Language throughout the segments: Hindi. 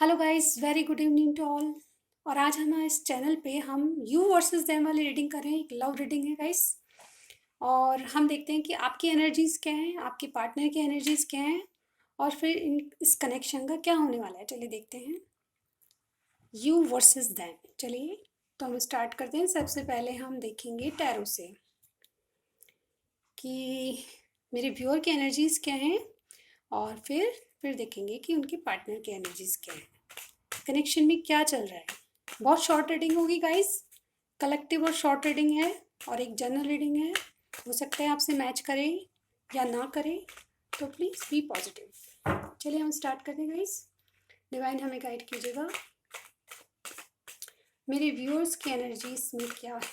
Hello guys, very good evening to all. और आज हम इस चैनल पे हम यू वर्सेस देम वाली रीडिंग कर रहे हैं। एक लव रीडिंग है गाइस। और हम देखते हैं कि आपकी एनर्जीज क्या हैं, आपके पार्टनर की एनर्जीज क्या हैं, और फिर इस कनेक्शन का क्या होने वाला है। चलिए देखते हैं यू वर्सेस देम। चलिए तो हम स्टार्ट करते हैं। सबसे पहले हम देखेंगे टैरो से कि मेरे व्यूअर की एनर्जीज क्या हैं, और फिर देखेंगे कि उनके पार्टनर की एनर्जीज क्या हैं, कनेक्शन में क्या चल रहा है। बहुत शॉर्ट रीडिंग होगी गाइस, कलेक्टिव और शॉर्ट रीडिंग है, और एक जनरल रीडिंग है। हो सकता है आपसे मैच करे या ना करे, तो प्लीज़ बी पॉजिटिव। चलिए हम स्टार्ट करते हैं गाइस। डिवाइन हमें गाइड कीजिएगा, मेरे व्यूअर्स की एनर्जीज में क्या है।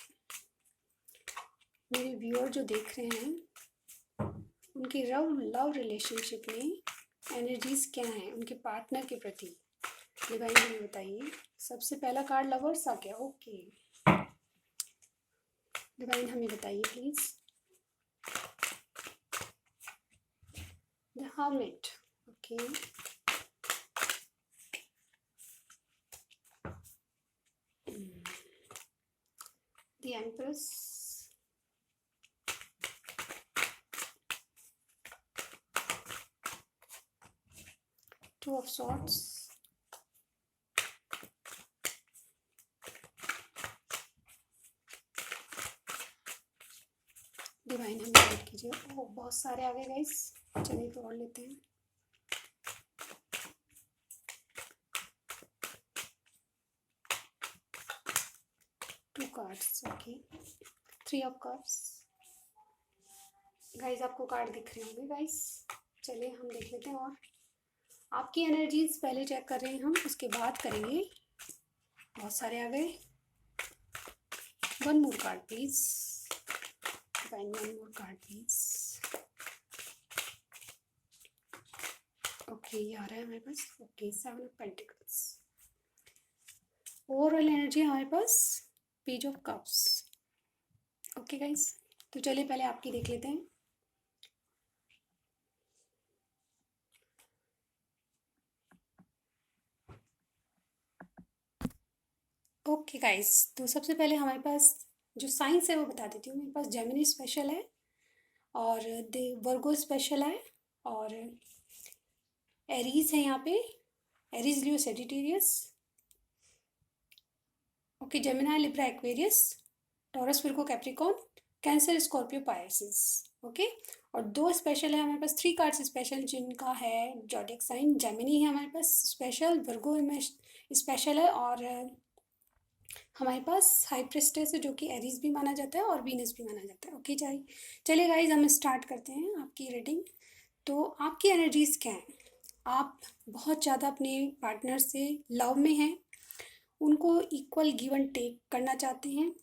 मेरे व्यूअर जो देख रहे हैं उनके लव रिलेशनशिप में एनर्जीज क्या हैं उनके पार्टनर के प्रति। डिवाइन हमें बताइए। सबसे पहला कार्ड लवर्स आ गया। ओके, डिवाइन हमें बताइए please. The hermit. Okay, the empress, two of swords, divine हमें गाइड कीजिए। ओह, बहुत सारे आ गए गाइस। चलिए तो और लेते हैं। To cards. Okay, three of cups. Guys आपको कार्ड दिख रहे होंगे गाइस। चलिए हम देख लेते हैं। और आपकी एनर्जीज पहले चेक कर रहे हैं हम, उसके बाद करेंगे। बहुत सारे आ गए। One more card please. Divine one more card please. Okay, ये आ रहा है हमारे पास। Okay, seven of pentacles. Overall energy हमारे पास page of cups. Okay guys, तो चलिए पहले आपकी देख लेते हैं। ओके गाइस, तो सबसे पहले हमारे पास जो साइंस है वो बता देती हूँ। मेरे पास जेमिनी स्पेशल है, और दे वर्गो स्पेशल है, और एरीज है यहाँ पे। Aries Leo Sagittarius. Okay, Gemini Libra Aquarius, Taurus Virgo Capricorn, Cancer Scorpio Pisces. Okay, और दो स्पेशल है हमारे पास, थ्री कार्ड्स स्पेशल जिनका है जॉडिक साइन। जेमिनी है हमारे पास स्पेशल, वर्गो में स्पेशल है, और हमारे पास हाई प्रेस्टेस है जो कि एरीज भी माना जाता है और वीनस भी माना जाता है। ओके चलिए गाइज हम स्टार्ट करते हैं आपकी रीडिंग। तो आपकी एनर्जीज क्या हैं। आप बहुत ज़्यादा अपने पार्टनर से लव में हैं, उनको इक्वल गिव एंड टेक करना चाहते हैं।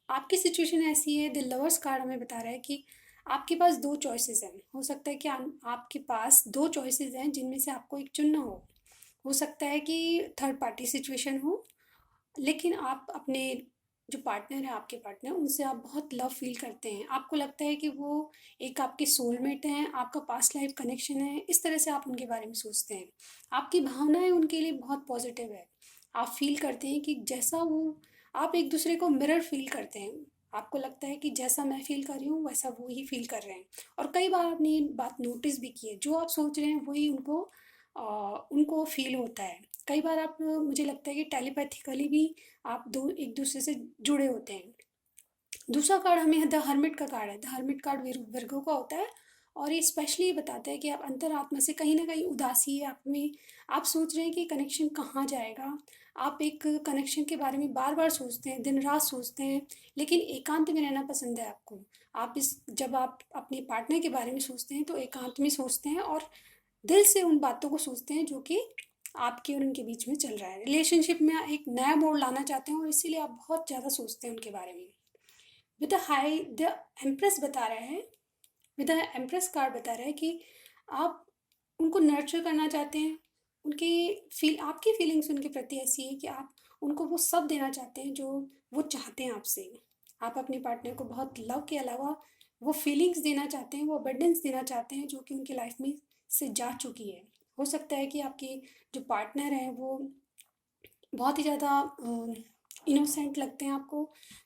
आपकी सिचुएशन ऐसी है, द लवर्स कार्ड हमें बता रहा है कि आपके पास दो चॉइसेस हैं। हो सकता है कि आपके पास दो चॉइसेस हैं जिनमें से आपको एक चुनना हो सकता है कि थर्ड पार्टी सिचुएशन हो, लेकिन आप अपने जो पार्टनर है, आपके पार्टनर, उनसे आप बहुत लव फील करते हैं। आपको लगता है कि वो एक आपके सोलमेट हैं, आपका पास्ट लाइफ कनेक्शन है। इस तरह से आप उनके बारे में सोचते हैं। आपकी भावनाएं उनके लिए बहुत पॉजिटिव है। आप फील करते हैं कि जैसा वो, आप एक दूसरे को मिरर फील करते हैं। आपको लगता है कि जैसा मैं फील कर रही हूँ वैसा वो ही फील कर रहे हैं। और कई बार आपने ये बात नोटिस भी की है, जो आप सोच रहे हैं वही उनको फील होता है। कई बार आप, मुझे लगता है कि टेलीपैथिकली भी आप दो एक दूसरे से जुड़े होते हैं। दूसरा कार्ड हमें द हर्मिट का कार्ड है। द हर्मिट कार्ड वर्गो का होता है, और ये स्पेशली ये बताता है कि आप अंतरात्मा से कहीं ना कहीं उदासी है आप में। आप सोच रहे हैं कि कनेक्शन कहाँ जाएगा। आप एक कनेक्शन के बारे में बार बार सोचते हैं, दिन रात सोचते हैं, लेकिन एकांत में रहना पसंद है आपको। आप इस जब आप अपने पार्टनर के बारे में सोचते हैं तो एकांत में सोचते हैं, और दिल से उन बातों को सोचते हैं जो कि आपके और उनके बीच में चल रहा है। रिलेशनशिप में एक नया मोड़ लाना चाहते हैं, और इसीलिए आप बहुत ज़्यादा सोचते हैं उनके बारे में। विद हाई द एम्प्रेस बता रहा है, विद द एम्प्रेस कार्ड बता रहा है कि आप उनको नर्चर करना चाहते हैं। उनकी आपकी फीलिंग्स उनके प्रति ऐसी है कि आप उनको वो सब देना चाहते हैं जो वो चाहते हैं आपसे। आप अपने पार्टनर को बहुत लव के अलावा वो फीलिंग्स देना चाहते हैं, वो अबंडेंस देना चाहते हैं जो कि उनकी लाइफ में से जा चुकी है। हो सकता है कि आपके जो पार्टनर हैं वो बहुत ही ज़्यादा इनोसेंट लगते हैं आपको,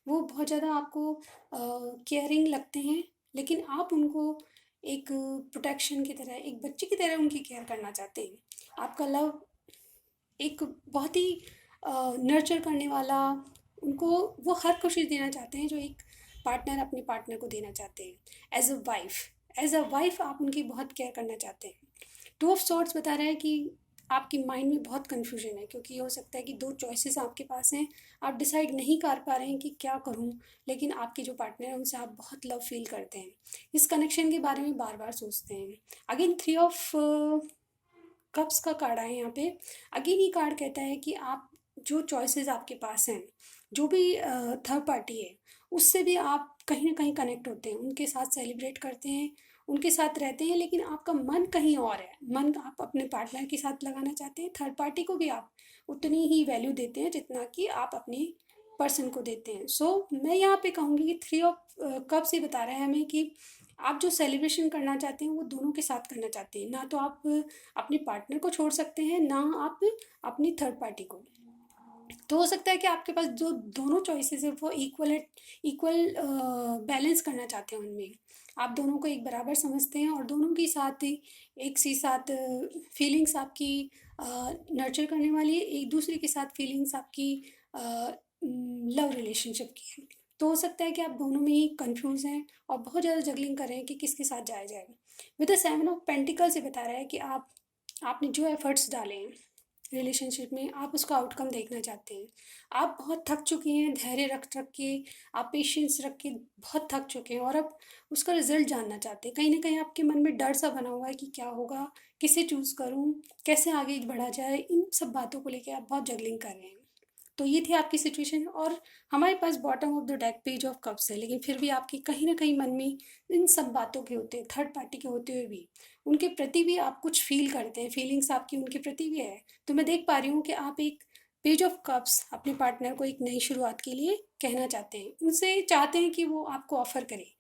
वो बहुत ज़्यादा आपको केयरिंग लगते हैं, लेकिन आप उनको एक प्रोटेक्शन की तरह, एक बच्चे की तरह उनकी केयर करना चाहते हैं। आपका लव एक बहुत ही नर्चर करने वाला, उनको वो हर खुशी देना चाहते हैं जो एक पार्टनर अपने पार्टनर को देना चाहते हैं। एज अ वाइफ आप उनकी बहुत केयर करना चाहते हैं। टू ऑफ सॉर्ट्स बता रहा है कि आपकी माइंड में बहुत कन्फ्यूजन है, क्योंकि हो सकता है कि दो चॉइसेस आपके पास हैं, आप डिसाइड नहीं कर पा रहे हैं कि क्या करूं, लेकिन आपके जो पार्टनर है उनसे आप बहुत लव फील करते हैं, इस कनेक्शन के बारे में बार बार सोचते हैं। अगेन थ्री ऑफ कप्स का कार्ड आया है यहाँ पे। अगेन ये कार्ड कहता है कि आप जो चॉइसेस आपके पास हैं, जो भी थर्ड पार्टी है, उससे भी आप कहीं ना कहीं कनेक्ट होते हैं, उनके साथ सेलिब्रेट करते हैं, उनके साथ रहते हैं, लेकिन आपका मन कहीं और है। मन आप अपने पार्टनर के साथ लगाना चाहते हैं, थर्ड पार्टी को भी आप उतनी ही वैल्यू देते हैं जितना कि आप अपने पर्सन को देते हैं। मैं यहाँ पे कहूँगी कि थ्री ऑफ कप्स ये बता रहा है हमें कि आप जो सेलिब्रेशन करना चाहते हैं वो दोनों के साथ करना चाहते हैं, ना तो आप अपने पार्टनर को छोड़ सकते हैं, ना आप अपनी थर्ड पार्टी को। तो हो सकता है कि आपके पास जो दोनों चॉइसेस है वो इक्वल बैलेंस करना चाहते हैं, उनमें आप दोनों को एक बराबर समझते हैं और दोनों के साथ ही एक सी साथ फीलिंग्स आपकी नर्चर करने वाली है, एक दूसरे के साथ फीलिंग्स आपकी लव रिलेशनशिप की है। तो हो सकता है कि आप दोनों में ही कंफ्यूज हैं और बहुत ज़्यादा जगलिंग कर रहे हैं कि किसके साथ जाया जाए। With the seven of pentacle से बता रहा है कि आपने जो एफर्ट्स डाले हैं रिलेशनशिप में, आप उसका आउटकम देखना चाहते हैं। आप बहुत थक चुके हैं, धैर्य रख रख के, आप पेशेंस रख के बहुत थक चुके हैं और अब उसका रिजल्ट जानना चाहते हैं। कहीं ना कहीं आपके मन में डर सा बना हुआ है कि क्या होगा, किसे चूज़ करूं, कैसे आगे बढ़ा जाए, इन सब बातों को लेकर आप बहुत जगलिंग कर रहे हैं। तो ये थी आपकी सिचुएशन, और हमारे पास bottom of the deck page of cups है, लेकिन फिर भी आपकी कहीं ना कहीं मन में इन सब बातों के होते, थर्ड पार्टी के होते हुए भी उनके प्रति भी आप कुछ फील करते हैं, फीलिंग्स आपकी उनके प्रति भी है। तो मैं देख पा रही हूँ कि आप एक पेज ऑफ कप्स अपने पार्टनर को एक नई शुरुआत के लिए कहना चाहते हैं, उनसे चाहते हैं कि वो आपको ऑफ़र करे।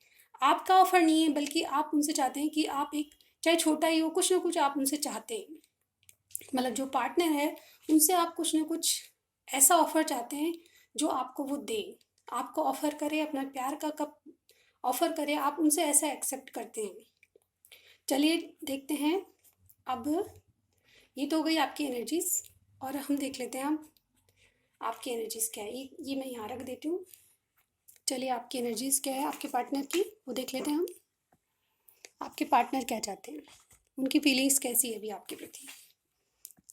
आपका ऑफ़र नहीं है, बल्कि आप उनसे चाहते हैं कि आप एक, चाहे छोटा ही हो, कुछ ना कुछ आप उनसे चाहते हैं। मतलब जो पार्टनर है उनसे आप कुछ ना कुछ ऐसा ऑफ़र चाहते हैं जो आपको वो दे, आपको ऑफ़र करे, अपना प्यार का कप ऑफ़र करे, आप उनसे ऐसा एक्सेप्ट करते हैं। चलिए देखते हैं। अब ये तो हो गई आपकी एनर्जीज, और हम देख लेते हैं अब आपकी एनर्जीज क्या है। ये मैं यहाँ रख देती हूँ। चलिए आपकी एनर्जीज क्या है आपके पार्टनर की, वो देख लेते हैं हम। आपके पार्टनर क्या चाहते हैं, उनकी फीलिंग्स कैसी है अभी आपके प्रति।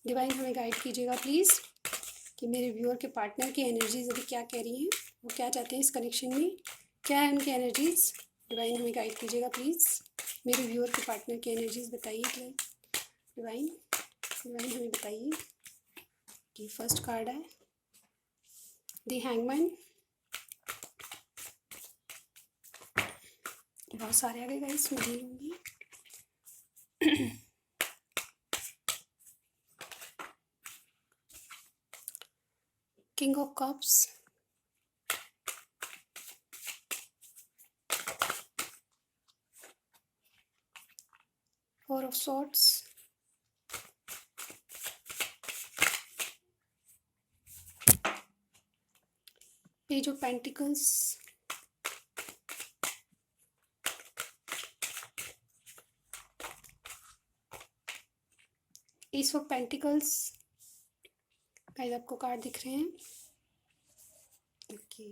डिवाइन हमें गाइड कीजिएगा प्लीज़ कि मेरे व्यूअर के पार्टनर की एनर्जीज अभी क्या कह रही हैं, वो क्या चाहते हैं इस कनेक्शन में, क्या है उनकी एनर्जीज। डिवाइन हमें गाइड कीजिएगा प्लीज़, मेरे व्यूअर के पार्टनर की एनर्जीज बताइए डिवाइन। डिवाइन हमें बताइए कि फर्स्ट कार्ड है द हैंगमैन, बहुत सारे आ गए गाइस, मैं नहीं लूँगी। King of cups, four of swords, page of pentacles, S of pentacles. Guys आपको कार्ड दिख रहे हैं? Okay,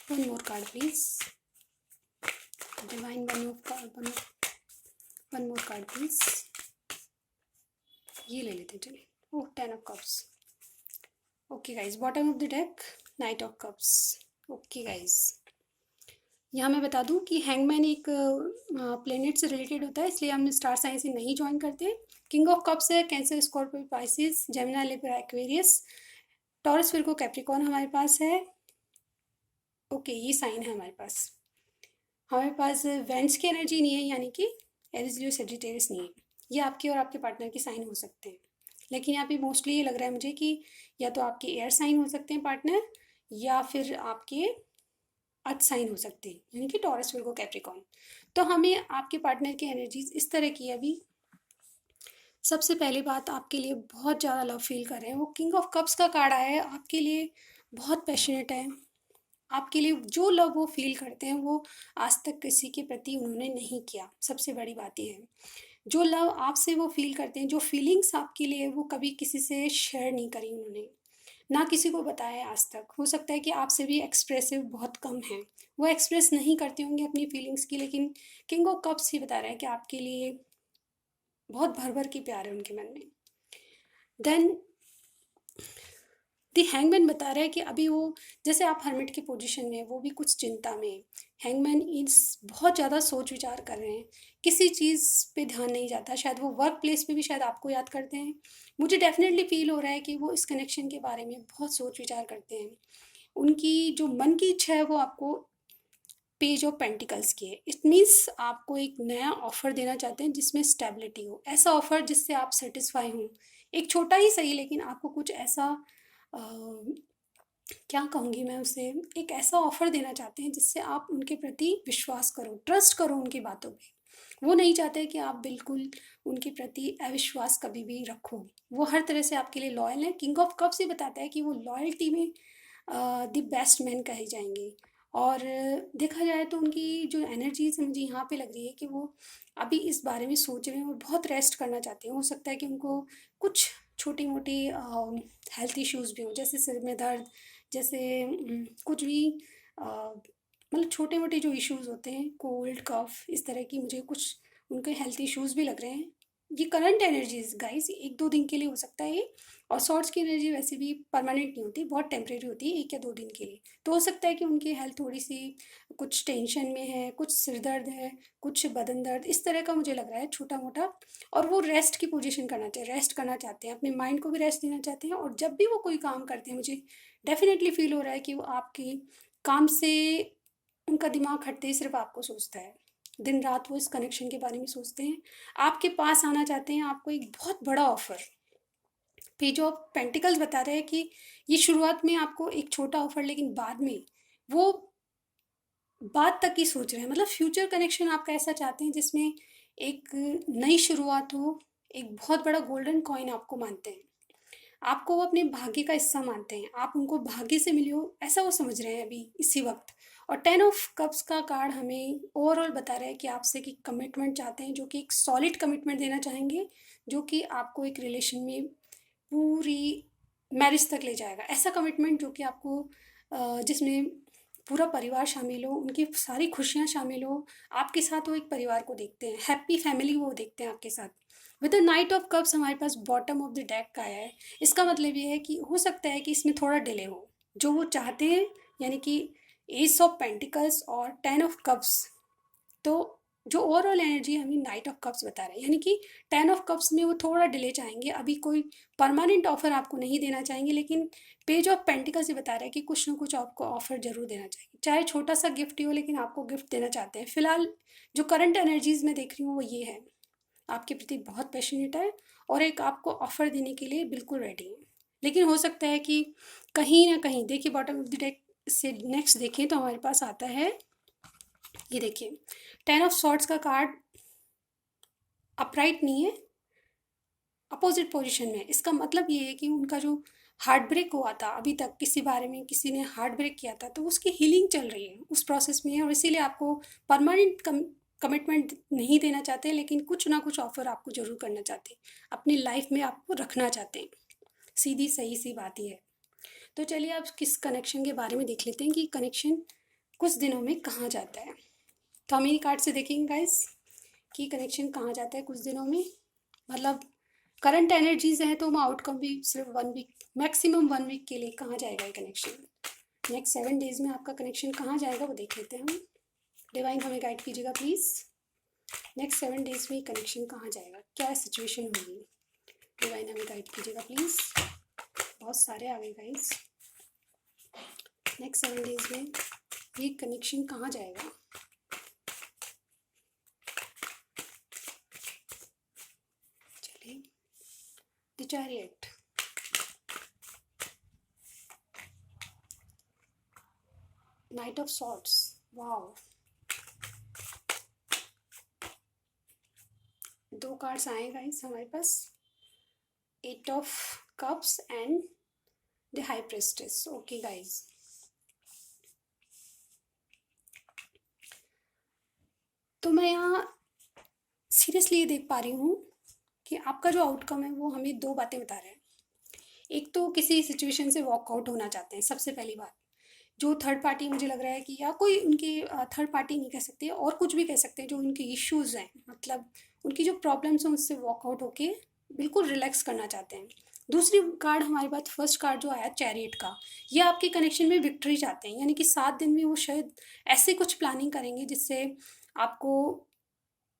one more card please divine, one more card please. ये ले लेते हैं चलिए। ओह, ten of cups. Okay guys, bottom of the deck night of cups. Okay guys, यहाँ मैं बता दूँ कि हैंगमैन एक प्लेनेट से रिलेटेड होता है, इसलिए हम स्टार साइन से नहीं ज्वाइन करते। किंग ऑफ कप्स है cancer, Scorpio, Pisces, Gemini, Libra, Aquarius, Taurus, Virgo, Capricorn हमारे पास है। ओके, ये साइन है हमारे पास। हमारे पास वेंस की एनर्जी नहीं है, यानी कि एरिस, लियो, सेजिटेरियस नहीं है। ये आपके और आपके पार्टनर के साइन हो सकते हैं, लेकिन यहाँ पे मोस्टली ये लग रहा है मुझे कि या तो आपके एयर साइन हो सकते हैं पार्टनर, या फिर आपके अर्थ साइन हो सकते हैं, यानी कि टॉरस, विर्गो, कैप्रिकॉर्न। तो हमें आपके पार्टनर की एनर्जीज इस तरह की अभी सबसे पहली बात, आपके लिए बहुत ज़्यादा लव फील कर रहे हैं। वो किंग ऑफ कप्स का कार्ड आया है, आपके लिए बहुत पैशनेट है। आपके लिए जो लव वो फील करते हैं वो आज तक किसी के प्रति उन्होंने नहीं किया। सबसे बड़ी बात ये है, जो लव आपसे वो फील करते हैं, जो फीलिंग्स आपके लिए वो कभी किसी से शेयर नहीं करी उन्होंने, ना किसी को बताया है आज तक। हो सकता है कि आपसे भी एक्सप्रेसिव बहुत कम हैं, वो एक्सप्रेस नहीं करते होंगे अपनी फीलिंग्स की, लेकिन किंग ऑफ कप्स ही बता रहा है कि आपके लिए बहुत भर भर के प्यार है उनके मन में। देन दी हैंगमैन बता रहा है कि अभी वो, जैसे आप हर्मिट की पोजीशन में है, वो भी कुछ चिंता में है। हैंगमैन इस बहुत ज़्यादा सोच विचार कर रहे हैं, किसी चीज़ पे ध्यान नहीं जाता। शायद वो वर्क प्लेस पे भी शायद आपको याद करते हैं। मुझे डेफिनेटली फील हो रहा है कि वो इस कनेक्शन के बारे में बहुत सोच विचार करते हैं। उनकी जो मन की इच्छा है वो आपको पेज ऑफ पेंटिकल्स की है। इट मीन्स आपको एक नया ऑफर देना चाहते हैं जिसमें स्टेबिलिटी हो, ऐसा ऑफर जिससे आप सेटिस्फाई हों। एक छोटा ही सही, लेकिन आपको कुछ ऐसा अ, क्या कहूँगी मैं उसे, एक ऐसा ऑफर देना चाहते हैं जिससे आप उनके प्रति विश्वास करो, ट्रस्ट करो उनकी बातों पे। वो नहीं चाहते कि आप बिल्कुल उनके प्रति अविश्वास कभी भी रखो। वो हर तरह से आपके लिए लॉयल है। किंग ऑफ कप्स ही बताता है कि वो लॉयल्टी में द बेस्ट मैन कहे जाएंगे। और देखा जाए तो उनकी जो एनर्जीज मुझे यहाँ पे लग रही है कि वो अभी इस बारे में सोच रहे हैं और बहुत रेस्ट करना चाहते हैं। हो सकता है कि उनको कुछ छोटी मोटी हेल्थ इश्यूज भी हों, जैसे सिर में दर्द, जैसे कुछ भी मतलब छोटे मोटे जो इश्यूज होते हैं, कोल्ड कफ, इस तरह की मुझे कुछ उनके हेल्थ इश्यूज भी लग रहे हैं। ये करंट एनर्जीज गाइस, एक दो दिन के लिए हो सकता है ये। और सॉर्ट्स की एनर्जी वैसे भी परमानेंट नहीं होती, बहुत टेम्परेरी होती है, 1 या 2 दिन के लिए। तो हो सकता है कि उनकी हेल्थ थोड़ी सी कुछ टेंशन में है, कुछ सिर दर्द है, कुछ बदन दर्द, इस तरह का मुझे लग रहा है छोटा मोटा। और वो रेस्ट की पोजीशन करना चाहिए, रेस्ट करना चाहते हैं, अपने माइंड को भी रेस्ट देना चाहते हैं। और जब भी वो कोई काम करते हैं, मुझे डेफिनेटली फील हो रहा है कि वो आपके काम से उनका दिमाग हटते ही सिर्फ आपको सोचता है। दिन रात वो इस कनेक्शन के बारे में सोचते हैं, आपके पास आना चाहते हैं, आपको एक बहुत बड़ा ऑफर। पेज ऑफ पेंटिकल्स बता रहे हैं कि ये शुरुआत में आपको एक छोटा ऑफर, लेकिन बाद में वो बात तक ही सोच रहे हैं। मतलब फ्यूचर कनेक्शन आपका ऐसा चाहते हैं जिसमें एक नई शुरुआत हो, एक बहुत बड़ा गोल्डन कॉइन आपको मानते हैं, आपको वो अपने भाग्य का हिस्सा मानते हैं, आप उनको भाग्य से मिले हो ऐसा वो समझ रहे हैं अभी इसी वक्त। और 10 ऑफ कप्स का कार्ड हमें ओवरऑल बता रहा है कि आपसे कि कमिटमेंट चाहते हैं, जो कि एक सॉलिड कमिटमेंट देना चाहेंगे, जो कि आपको एक रिलेशन में पूरी मैरिज तक ले जाएगा। ऐसा कमिटमेंट जो कि आपको जिसमें पूरा परिवार शामिल हो, उनकी सारी खुशियाँ शामिल हो, आपके साथ वो एक परिवार को देखते हैं, हैप्पी फैमिली वो देखते हैं आपके साथ। With the night of cups हमारे पास बॉटम ऑफ द डेक का आया है। इसका मतलब ये है कि हो सकता है कि इसमें थोड़ा डिले हो, जो वो चाहते हैं, यानी कि एस ऑफ पेंटिकल्स और 10 ऑफ कप्स। तो जो ओवरऑल एनर्जी हमें नाइट ऑफ कप्स बता रहे हैं, यानी कि 10 ऑफ कप्स में वो थोड़ा डिले चाहेंगे, अभी कोई परमानेंट ऑफर आपको नहीं देना चाहेंगे। लेकिन पेज ऑफ पेंटिकल्स ये बता रहा है कि कुछ ना कुछ आपको ऑफर जरूर देना चाहिए, चाहे छोटा सा गिफ्ट ही हो, लेकिन आपको गिफ्ट देना चाहते हैं। फिलहाल जो करंट एनर्जीज में देख रही हूँ वो ये है, आपके प्रति बहुत पैशनेट है और एक आपको ऑफर देने के लिए बिल्कुल रेडी है। लेकिन हो सकता है कि कहीं ना कहीं, देखिए बॉटम ऑफ द डेक से नेक्स्ट देखें तो हमारे पास आता है, ये देखिए 10 ऑफ सॉर्ट्स का कार्ड अपराइट नहीं है, अपोजिट पोजीशन में। इसका मतलब ये है कि उनका जो हार्ट ब्रेक हुआ था, अभी तक किसी बारे में किसी ने हार्ट ब्रेक किया था, तो उसकी हीलिंग चल रही है, उस प्रोसेस में है। और इसीलिए आपको परमानेंट कमिटमेंट नहीं देना चाहते, लेकिन कुछ ना कुछ ऑफर आपको जरूर करना चाहते हैं, अपनी लाइफ में आपको रखना चाहते हैं। सीधी सही सी बात ही है। तो चलिए आप किस कनेक्शन के बारे में देख लेते हैं कि कनेक्शन कुछ दिनों में कहाँ जाता है। तो हम इन कार्ड से देखेंगे गाइस कि कनेक्शन कहाँ जाता है कुछ दिनों में। मतलब करंट एनर्जीज हैं तो आउटकम भी सिर्फ 1 वीक, मैक्सिमम 1 वीक के लिए कहाँ जाएगा ये कनेक्शन। नेक्स्ट 7 डेज में आपका कनेक्शन कहाँ जाएगा वो देख लेते हैं हम। डिवाइन हमें गाइड कीजिएगा प्लीज़। नेक्स्ट 7 डेज में कनेक्शन कहाँ जाएगा, क्या सिचुएशन होगी, डिवाइन हमें गाइड कीजिएगा प्लीज़। बहुत सारे आ गए गाइस। नेक्स्ट 7 डेज में ये कनेक्शन कहाँ जाएगा। चलिए, the chariot, knight of swords, wow, 2 cards आए गाइस हमारे पास, 8 of cups and the high priestess. Okay guys, तो मैं यहाँ सीरियसली ये देख पा रही हूँ कि आपका जो आउटकम है वो हमें 2 बातें बता रहा है। एक तो किसी सिचुएशन से वॉकआउट होना चाहते हैं, सबसे पहली बात। जो थर्ड पार्टी मुझे लग रहा है कि, या कोई उनके थर्ड पार्टी नहीं कह सकते और कुछ भी कह सकते हैं, जो उनके इश्यूज़ हैं, मतलब उनकी जो प्रॉब्लम्स हैं उससे वॉकआउट होके बिल्कुल रिलैक्स करना चाहते हैं। दूसरी कार्ड हमारे पास, फर्स्ट कार्ड जो आया चैरियट का, ये आपके कनेक्शन में विक्ट्री चाहते हैं, यानी कि 7 दिन में वो शायद ऐसे कुछ प्लानिंग करेंगे जिससे आपको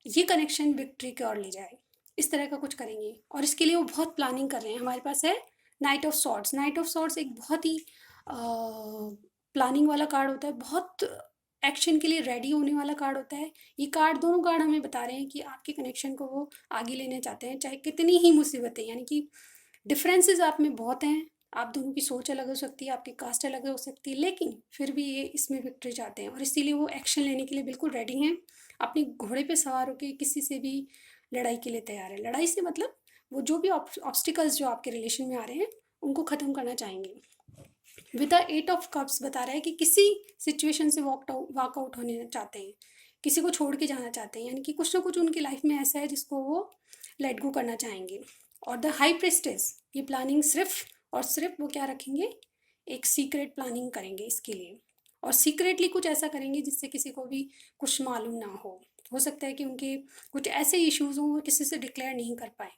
ये कनेक्शन विक्ट्री की ओर ले जाए। इस तरह का कुछ करेंगे और इसके लिए वो बहुत प्लानिंग कर रहे हैं। हमारे पास है night of swords. Night of swords एक बहुत ही प्लानिंग वाला कार्ड होता है, बहुत एक्शन के लिए रेडी होने वाला कार्ड होता है। ये कार्ड, दोनों कार्ड हमें बता रहे हैं कि आपके कनेक्शन को वो आगे लेना चाहते हैं, चाहे कितनी ही मुसीबतें, यानी कि डिफरेंसेस आप में बहुत हैं, आप दोनों की सोच अलग हो सकती है, आपकी कास्ट अलग हो सकती है, लेकिन फिर भी ये इसमें विक्ट्री चाहते हैं और इसीलिए वो एक्शन लेने के लिए बिल्कुल रेडी हैं। अपने घोड़े पे सवार होकर किसी से भी लड़ाई के लिए तैयार है। लड़ाई से मतलब वो जो भी ऑब्स्टिकल्स जो आपके रिलेशन में आ रहे हैं उनको ख़त्म करना चाहेंगे। विद द 8 ऑफ कप्स बता रहा है कि किसी सिचुएशन से वॉकआउट होने चाहते हैं, किसी को छोड़ के जाना चाहते हैं, यानी कि कुछ ना कुछ उनकी लाइफ में ऐसा है जिसको वो लेट गो करना चाहेंगे। और द हाई प्रिस्टेस, ये प्लानिंग सिर्फ और सिर्फ वो क्या रखेंगे, एक सीक्रेट प्लानिंग करेंगे इसके लिए, और सीक्रेटली कुछ ऐसा करेंगे जिससे किसी को भी कुछ मालूम ना हो सकता है कि उनके कुछ ऐसे इश्यूज हों वो किसी से डिक्लेयर नहीं कर पाए।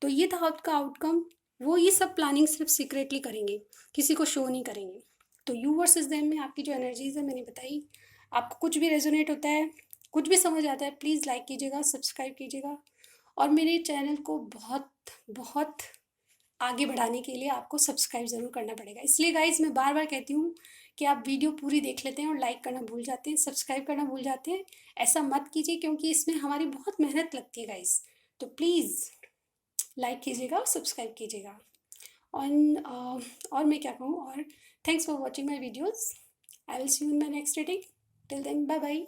तो ये था आपका आउटकम। वो ये सब प्लानिंग सिर्फ सीक्रेटली करेंगे, किसी को शो नहीं करेंगे। तो यू वर्सेस देम में आपकी जो एनर्जीज है मैंने बताई। आपको कुछ भी रेजोनेट होता है, कुछ भी समझ आता है, प्लीज़ लाइक कीजिएगा, सब्सक्राइब कीजिएगा, और मेरे चैनल को बहुत बहुत आगे बढ़ाने के लिए आपको सब्सक्राइब ज़रूर करना पड़ेगा। इसलिए गाइज मैं बार बार कहती हूँ कि आप वीडियो पूरी देख लेते हैं और लाइक करना भूल जाते हैं, सब्सक्राइब करना भूल जाते हैं। ऐसा मत कीजिए क्योंकि इसमें हमारी बहुत मेहनत लगती है गाइज। तो प्लीज़ लाइक कीजिएगा और सब्सक्राइब कीजिएगा। और मैं क्या कहूँ, और thanks for watching my videos. I will see you in my next reading. Till then bye bye.